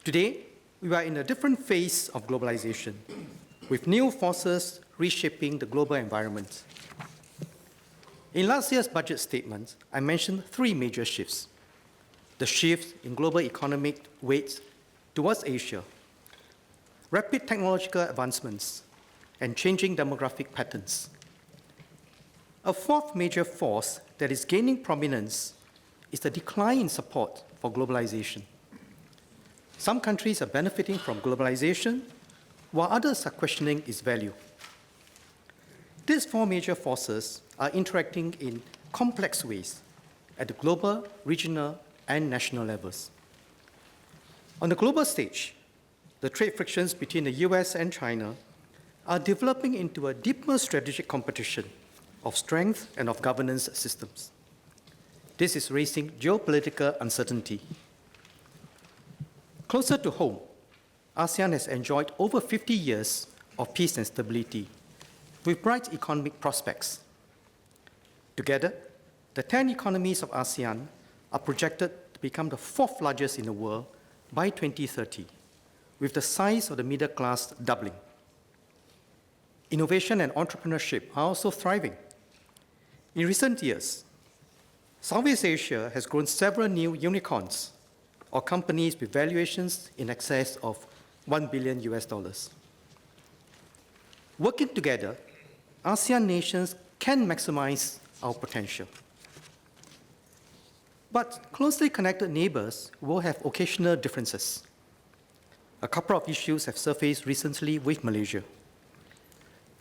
Today, we are in a different phase of globalization, with new forces reshaping the global environment. In last year's budget statement, I mentioned three major shifts. The shift in global economic weight towards Asia, rapid technological advancements, and changing demographic patterns. A fourth major force that is gaining prominence is the decline in support for globalization. Some countries are benefiting from globalization, while others are questioning its value. These four major forces are interacting in complex ways at the global, regional, and national levels. On the global stage, the trade frictions between the US and China are developing into a deeper strategic competition of strength and of governance systems. This is raising geopolitical uncertainty. Closer to home, ASEAN has enjoyed over 50 years of peace and stability, with bright economic prospects. Together, the 10 economies of ASEAN are projected to become the fourth largest in the world by 2030, with the size of the middle class doubling. Innovation and entrepreneurship are also thriving. In recent years, Southeast Asia has grown several new unicorns, or companies with valuations in excess of $1 billion. Working together, ASEAN nations can maximize our potential. But closely connected neighbors will have occasional differences. A couple of issues have surfaced recently with Malaysia.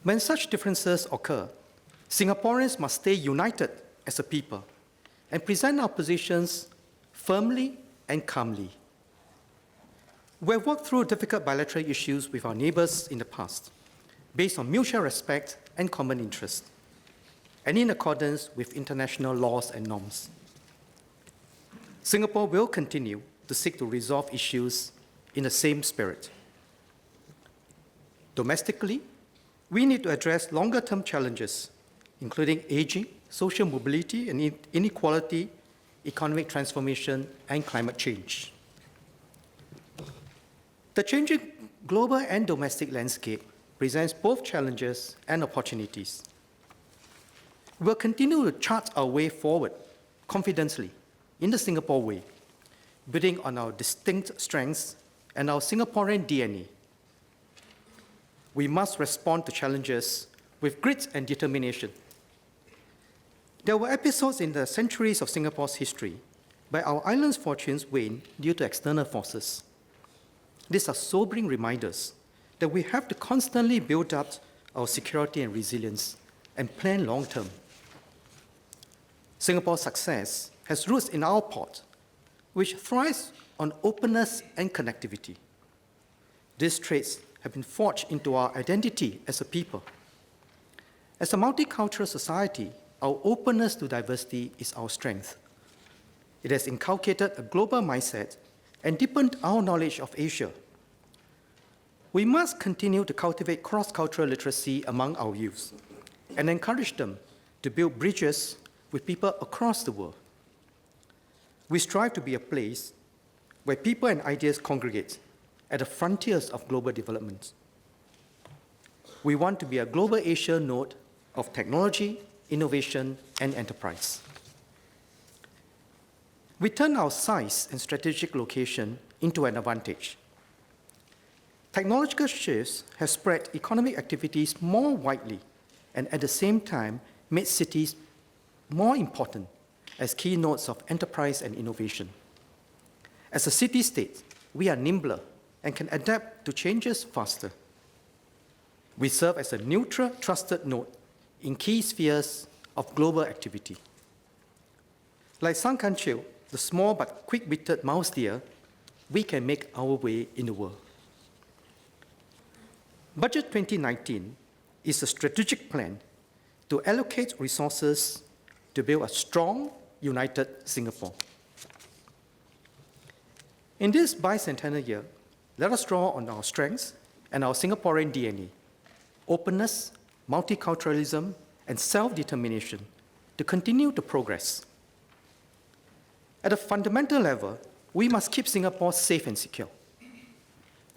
When such differences occur, Singaporeans must stay united as a people and present our positions firmly and calmly. We have worked through difficult bilateral issues with our neighbors in the past, based on mutual respect and common interest, and in accordance with international laws and norms. Singapore will continue to seek to resolve issues in the same spirit. Domestically, we need to address longer-term challenges, including aging, social mobility and inequality, economic transformation, and climate change. The changing global and domestic landscape presents both challenges and opportunities. We will continue to chart our way forward confidently in the Singapore way, building on our distinct strengths and our Singaporean DNA. We must respond to challenges with grit and determination. There were episodes in the centuries of Singapore's history where our island's fortunes waned due to external forces. These are sobering reminders that we have to constantly build up our security and resilience and plan long-term. Singapore's success has roots in our port, which thrives on openness and connectivity. These traits have been forged into our identity as a people. As a multicultural society, our openness to diversity is our strength. It has inculcated a global mindset and deepened our knowledge of Asia. We must continue to cultivate cross-cultural literacy among our youth and encourage them to build bridges with people across the world. We strive to be a place where people and ideas congregate at the frontiers of global development. We want to be a global Asia node of technology, innovation, and enterprise. We turn our size and strategic location into an advantage. Technological shifts have spread economic activities more widely and at the same time made cities more important as key nodes of enterprise and innovation. As a city-state, we are nimbler and can adapt to changes faster. We serve as a neutral, trusted node in key spheres of global activity. Like Sang Kan Chew, the small but quick-witted mouse deer, we can make our way in the world. Budget 2019 is a strategic plan to allocate resources to build a strong, united Singapore. In this bicentennial year, let us draw on our strengths and our Singaporean DNA, openness, multiculturalism, and self-determination to continue to progress. At a fundamental level, we must keep Singapore safe and secure.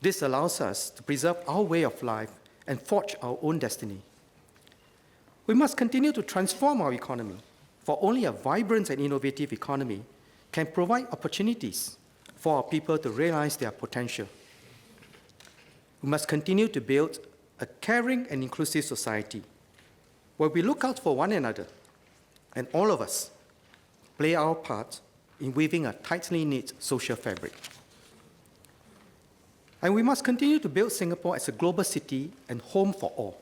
This allows us to preserve our way of life and forge our own destiny. We must continue to transform our economy, for only a vibrant and innovative economy can provide opportunities for our people to realize their potential. We must continue to build a caring and inclusive society where we look out for one another and all of us play our part in weaving a tightly knit social fabric. And we must continue to build Singapore as a global city and home for all,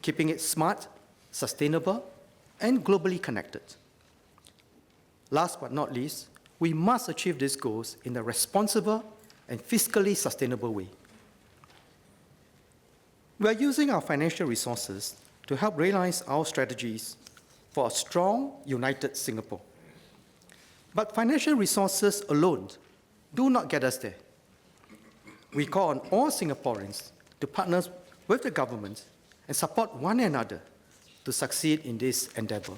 keeping it smart, sustainable, and globally connected. Last but not least, we must achieve these goals in a responsible and fiscally sustainable way. We are using our financial resources to help realize our strategies for a strong, united Singapore. But financial resources alone do not get us there. We call on all Singaporeans to partner with the government and support one another to succeed in this endeavor.